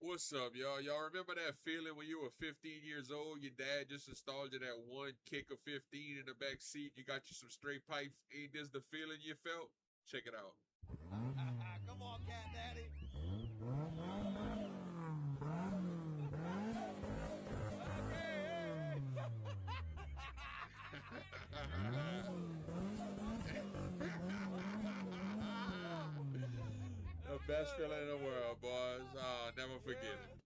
What's up, y'all? Y'all remember that feeling when you were 15 years old? Your dad just installed you that one kick of 15 in the back seat. You got you some straight pipes. Ain't this the feeling you felt? Check it out. Come on, cat daddy. The best feeling in the world, boys. I'll never forget it.